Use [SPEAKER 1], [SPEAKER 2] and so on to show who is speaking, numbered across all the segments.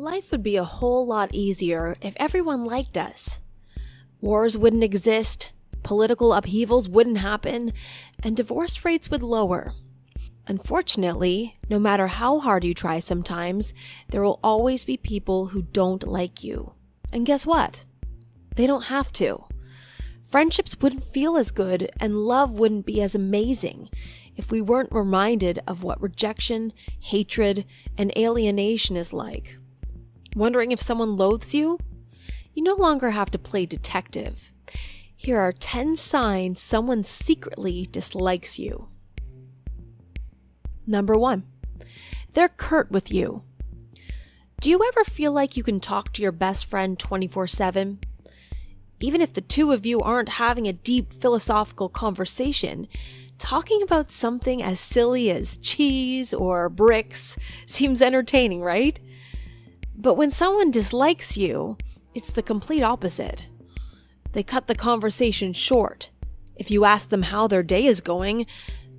[SPEAKER 1] Life would be a whole lot easier if everyone liked us. Wars wouldn't exist, political upheavals wouldn't happen, and divorce rates would lower. Unfortunately, no matter how hard you try sometimes, there will always be people who don't like you. And guess what? They don't have to. Friendships wouldn't feel as good and love wouldn't be as amazing if we weren't reminded of what rejection, hatred, and alienation is like. Wondering if someone loathes you? You no longer have to play detective. Here are 10 signs someone secretly dislikes you. Number 1, they're curt with you. Do you ever feel like you can talk to your best friend 24/7? Even if the two of you aren't having a deep philosophical conversation, talking about something as silly as cheese or bricks seems entertaining, right? But when someone dislikes you, it's the complete opposite. They cut the conversation short. If you ask them how their day is going,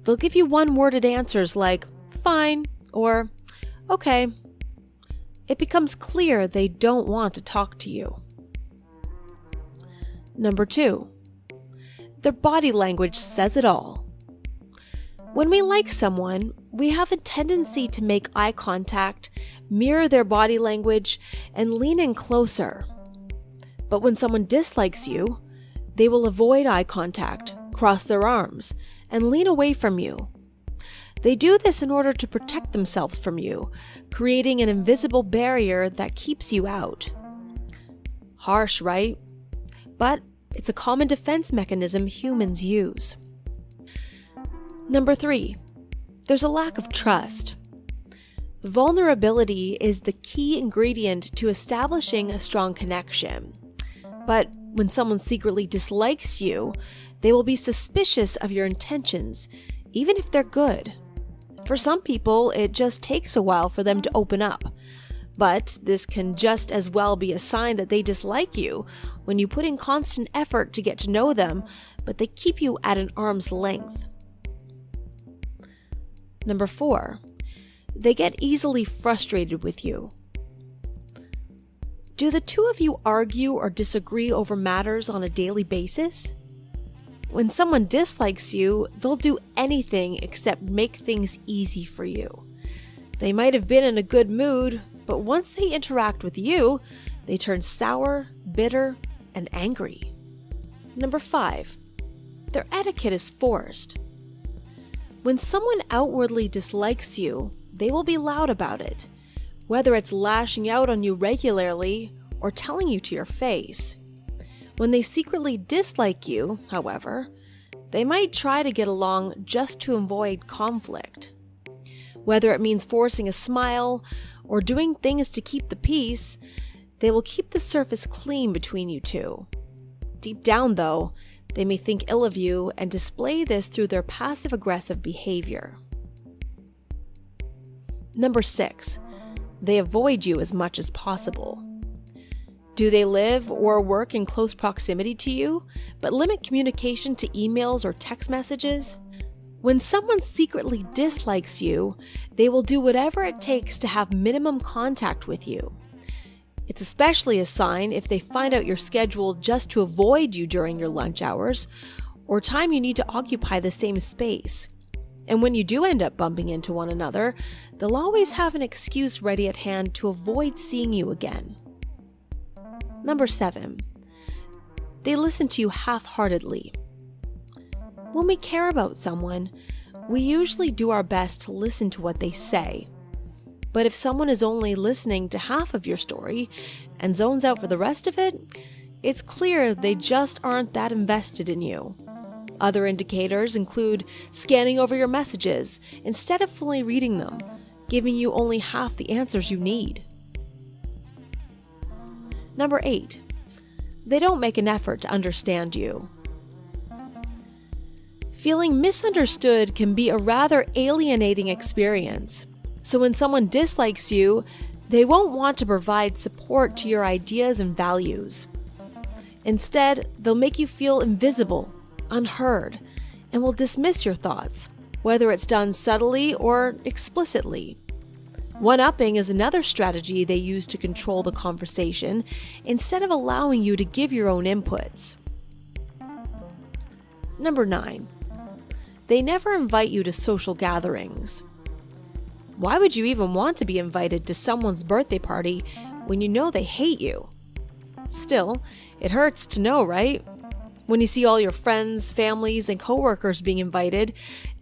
[SPEAKER 1] they'll give you one-worded answers like, fine, or okay. It becomes clear they don't want to talk to you. Number 2, their body language says it all. When we like someone, we have a tendency to make eye contact, mirror their body language, and lean in closer. But when someone dislikes you, they will avoid eye contact, cross their arms, and lean away from you. They do this in order to protect themselves from you, creating an invisible barrier that keeps you out. Harsh, right? But it's a common defense mechanism humans use. Number 3, there's a lack of trust. Vulnerability is the key ingredient to establishing a strong connection. But when someone secretly dislikes you, they will be suspicious of your intentions, even if they're good. For some people, it just takes a while for them to open up. But this can just as well be a sign that they dislike you when you put in constant effort to get to know them, but they keep you at an arm's length. Number 4, they get easily frustrated with you. Do the two of you argue or disagree over matters on a daily basis? When someone dislikes you, they'll do anything except make things easy for you. They might have been in a good mood, but once they interact with you, they turn sour, bitter, and angry. Number 5, their etiquette is forced. When someone outwardly dislikes you, they will be loud about it, whether it's lashing out on you regularly or telling you to your face. When they secretly dislike you, however, they might try to get along just to avoid conflict. Whether it means forcing a smile or doing things to keep the peace, they will keep the surface clean between you two. Deep down, though, they may think ill of you and display this through their passive-aggressive behavior. Number 6, they avoid you as much as possible. Do they live or work in close proximity to you, but limit communication to emails or text messages? When someone secretly dislikes you, they will do whatever it takes to have minimum contact with you. It's especially a sign if they find out your schedule just to avoid you during your lunch hours or time you need to occupy the same space. And when you do end up bumping into one another, they'll always have an excuse ready at hand to avoid seeing you again. Number 7, they listen to you half-heartedly. When we care about someone, we usually do our best to listen to what they say. But if someone is only listening to half of your story and zones out for the rest of it, it's clear they just aren't that invested in you. Other indicators include scanning over your messages instead of fully reading them, giving you only half the answers you need. Number 8, they don't make an effort to understand you. Feeling misunderstood can be a rather alienating experience. So when someone dislikes you, they won't want to provide support to your ideas and values. Instead, they'll make you feel invisible, unheard, and will dismiss your thoughts, whether it's done subtly or explicitly. One-upping is another strategy they use to control the conversation instead of allowing you to give your own inputs. Number 9. They never invite you to social gatherings. Why would you even want to be invited to someone's birthday party when you know they hate you? Still, it hurts to know, right? When you see all your friends, families, and coworkers being invited,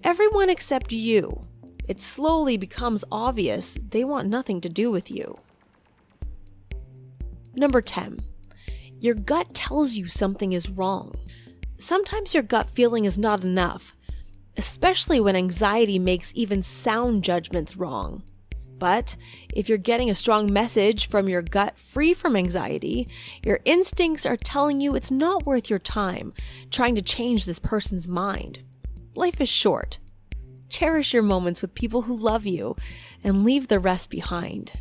[SPEAKER 1] everyone except you, it slowly becomes obvious they want nothing to do with you. Number 10. Your gut tells you something is wrong. Sometimes your gut feeling is not enough, especially when anxiety makes even sound judgments wrong. But if you're getting a strong message from your gut free from anxiety, your instincts are telling you it's not worth your time trying to change this person's mind. Life is short. Cherish your moments with people who love you and leave the rest behind.